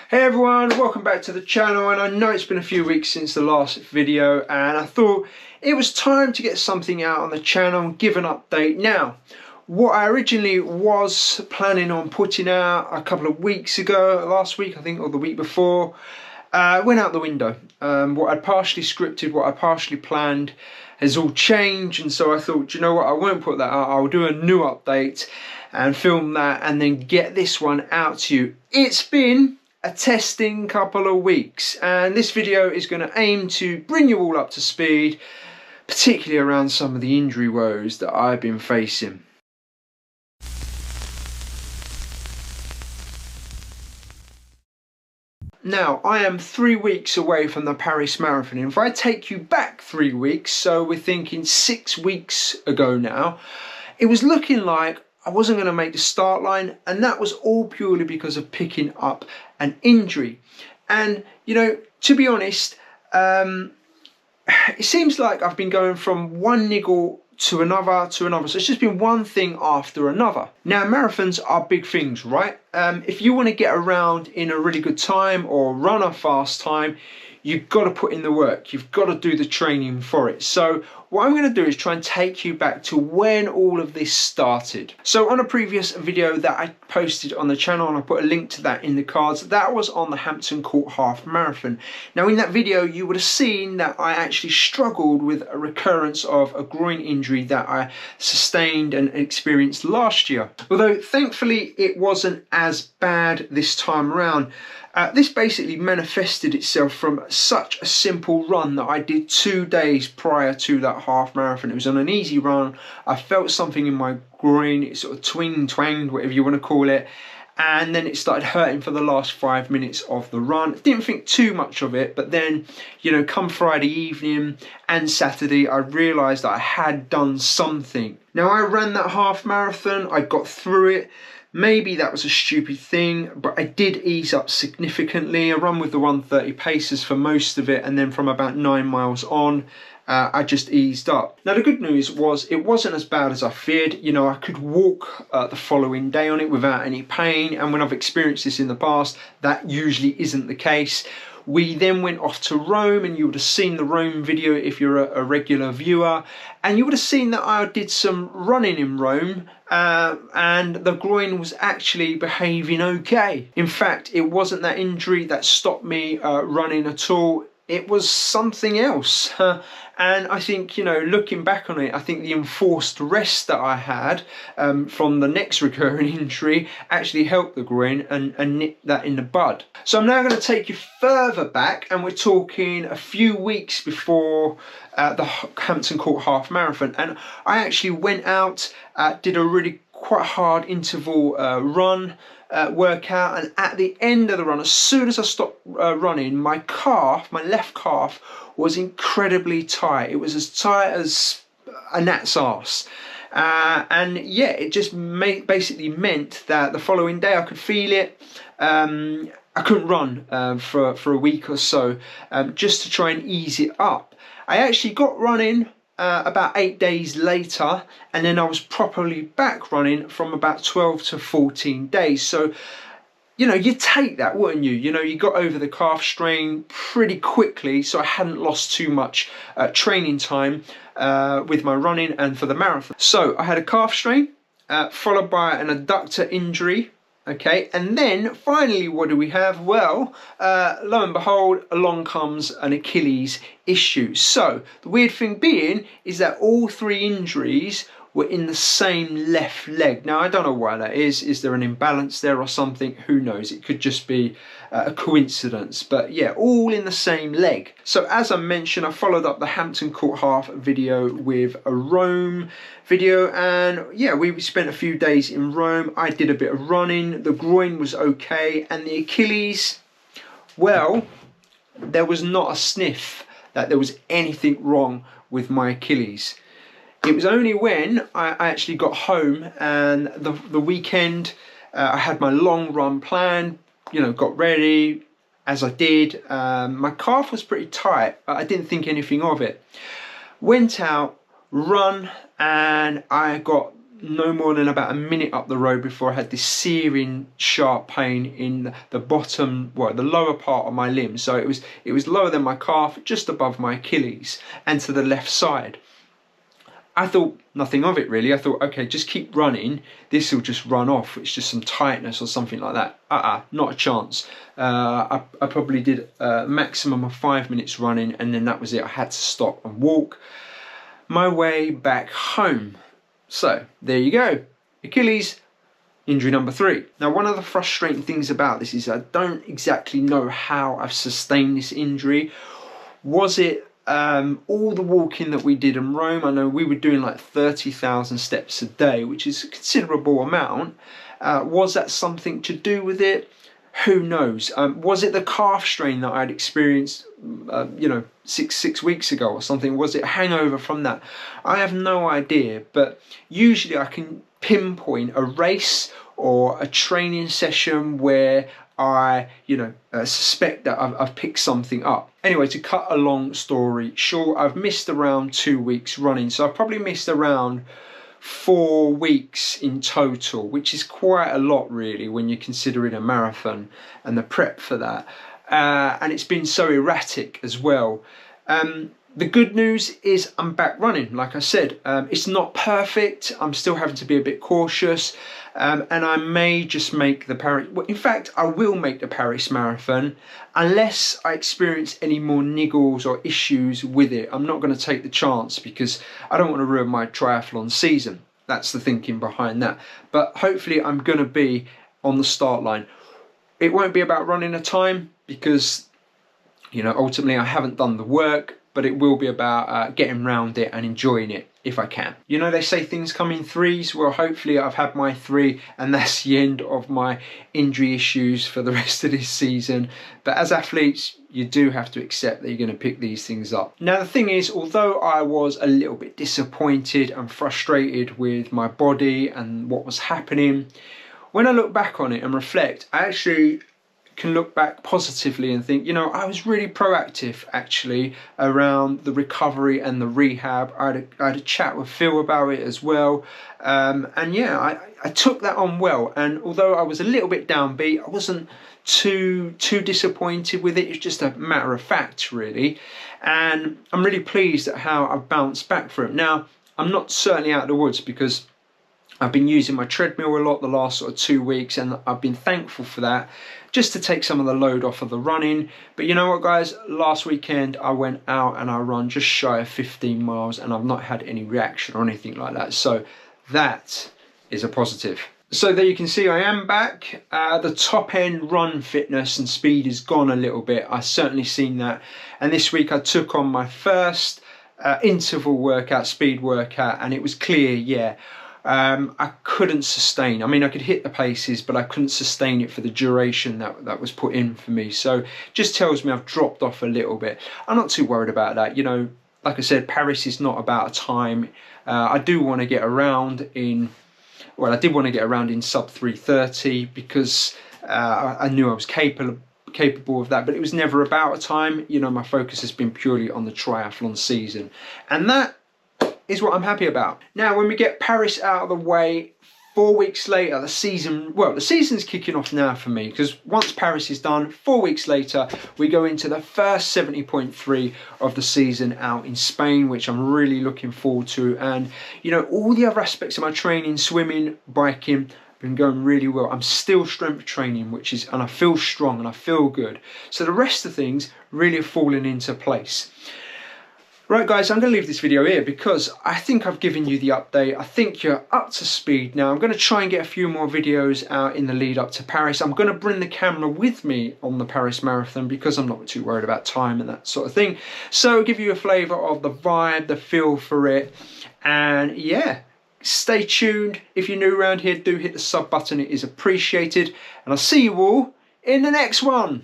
Hey everyone, welcome back to the channel, and I know it's been a few weeks since the last video and I thought it was time to get something out on the channel and give an update now. What I originally was planning on putting out a couple of weeks ago, last week I think, or the week before, went out the window. What I partially scripted, what I partially planned has all changed, and so I thought, you know what, I won't put that out, I'll do a new update and film that and then get this one out to you. It's been a testing couple of weeks, and this video is going to aim to bring you all up to speed, particularly around some of the injury woes that I've been facing. Now, I am 3 weeks away from the Paris Marathon. And if I take you back 3 weeks, so we're thinking 6 weeks ago now, it was looking like I wasn't going to make the start line, and that was all purely because of picking up an injury. And, you know, to be honest, it seems like I've been going from one niggle to another, so it's just been one thing after another. Now, marathons are big things, right? If you want to get around in a really good time or run a fast time, you've got to put in the work, you've got to do the training for it. So what I'm going to do is try and take you back to when all of this started. So on a previous video that I posted on the channel, and I put a link to that in the cards, that was on the Hampton Court Half Marathon. Now in that video you would have seen that I actually struggled with a recurrence of a groin injury that I sustained and experienced last year. Although thankfully it wasn't as bad this time around. This basically manifested itself from such a simple run that I did 2 days prior to that half marathon. It was on an easy run. I felt something in my groin, it sort of twanged, whatever you want to call it. And then it started hurting for the last 5 minutes of the run. Didn't think too much of it, but then, you know, come Friday evening and Saturday, I realised that I had done something. Now, I ran that half marathon, I got through it. Maybe that was a stupid thing, but I did ease up significantly. I run with the 130 paces for most of it, and then from about 9 miles on, I just eased up. Now the good news was it wasn't as bad as I feared. You know, I could walk the following day on it without any pain, and when I've experienced this in the past, that usually isn't the case. We then went off to Rome, and you would have seen the Rome video if you're a regular viewer, and you would have seen that I did some running in Rome, and the groin was actually behaving okay. In fact, it wasn't that injury that stopped me running at all. It was something else. And I think, you know, looking back on it, I think the enforced rest that I had from the next recurring injury actually helped the groin and nipped that in the bud. So I'm now going to take you further back, and we're talking a few weeks before the Hampton Court Half Marathon. And I actually went out, did a really quite hard interval run, workout, and at the end of the run, as soon as I stopped running, my left calf was incredibly tight. It was as tight as a gnat's arse. And yeah, it just basically meant that the following day I could feel it. I couldn't run for a week or so, just to try and ease it up. I actually got running about 8 days later, and then I was properly back running from about 12 to 14 days. So, you know, you'd take that, wouldn't you? You know, you got over the calf strain pretty quickly, so I hadn't lost too much training time with my running and for the marathon. So I had a calf strain, followed by an adductor injury. Okay, and then finally, what do we have? Well, lo and behold, along comes an Achilles issue. So the weird thing being is that all 3 injuries were in the same left leg. Now, I don't know why that is. Is there an imbalance there or something? Who knows? It could just be a coincidence. But yeah, all in the same leg. So as I mentioned, I followed up the Hampton Court Half video with a Rome video, and yeah, we spent a few days in Rome. I did a bit of running. The groin was okay, and the Achilles, well, there was not a sniff that there was anything wrong with my Achilles. It was only when I actually got home and the weekend, I had my long run planned, you know, got ready as I did. My calf was pretty tight, but I didn't think anything of it. Went out, run, and I got no more than about a minute up the road before I had this searing sharp pain in the bottom, well, the lower part of my limb. So it was lower than my calf, just above my Achilles and to the left side. I thought nothing of it really. I thought, okay, just keep running. This will just run off. It's just some tightness or something like that. Not a chance. I probably did a maximum of 5 minutes running, and then that was it. I had to stop and walk my way back home. So there you go. Achilles, injury number 3. Now, one of the frustrating things about this is I don't exactly know how I've sustained this injury. Was it all the walking that we did in Rome? I know we were doing like 30,000 steps a day, which is a considerable amount. Was that something to do with it? Who knows? Was it the calf strain that I'd experienced, six weeks ago or something? Was it a hangover from that? I have no idea, but usually I can pinpoint a race or a training session where I, suspect that I've picked something up. Anyway, to cut a long story short, I've missed around 2 weeks running. So I've probably missed around 4 weeks in total, which is quite a lot really when you're considering a marathon and the prep for that. And it's been so erratic as well. The good news is I'm back running. Like I said, it's not perfect. I'm still having to be a bit cautious. And I may just make the Paris... Well, in fact, I will make the Paris Marathon unless I experience any more niggles or issues with it. I'm not going to take the chance because I don't want to ruin my triathlon season. That's the thinking behind that. But hopefully I'm going to be on the start line. It won't be about running a time because, ultimately I haven't done the work. But it will be about getting round it and enjoying it if I can. They say things come in threes. Well, hopefully I've had my 3 and that's the end of my injury issues for the rest of this season. But as athletes, you do have to accept that you're going to pick these things up. Now, the thing is, although I was a little bit disappointed and frustrated with my body and what was happening, when I look back on it and reflect, I actually can look back positively and think, I was really proactive actually around the recovery and the rehab. I had a chat with Phil about it as well. And yeah, I took that on well. And although I was a little bit downbeat, I wasn't too disappointed with it. It's just a matter of fact really. And I'm really pleased at how I've bounced back from it. Now, I'm not certainly out of the woods because I've been using my treadmill a lot the last sort of 2 weeks, and I've been thankful for that, just to take some of the load off of the running. But you know what, guys? Last weekend I went out and I ran just shy of 15 miles and I've not had any reaction or anything like that. So that is a positive. So there you can see I am back. The top end run fitness and speed is gone a little bit. I've certainly seen that. And this week I took on my first interval workout, speed workout, and it was clear, yeah. I couldn't sustain. I mean, I could hit the paces, but I couldn't sustain it for the duration that was put in for me. So just tells me I've dropped off a little bit. I'm not too worried about that. Like I said, Paris is not about a time. I do want to get around in, well, I did want to get around in sub 3:30 because I knew I was capable of that, but it was never about a time. My focus has been purely on the triathlon season, and that is what I'm happy about. Now, when we get Paris out of the way, 4 weeks later, the season's kicking off now for me, because once Paris is done, 4 weeks later, we go into the first 70.3 of the season out in Spain, which I'm really looking forward to. And, all the other aspects of my training, swimming, biking, been going really well. I'm still strength training, and I feel strong and I feel good. So the rest of things really are falling into place. Right, guys, I'm going to leave this video here because I think I've given you the update. I think you're up to speed now. I'm going to try and get a few more videos out in the lead up to Paris. I'm going to bring the camera with me on the Paris Marathon because I'm not too worried about time and that sort of thing. So give you a flavour of the vibe, the feel for it. And yeah, stay tuned. If you're new around here, do hit the sub button. It is appreciated. And I'll see you all in the next one.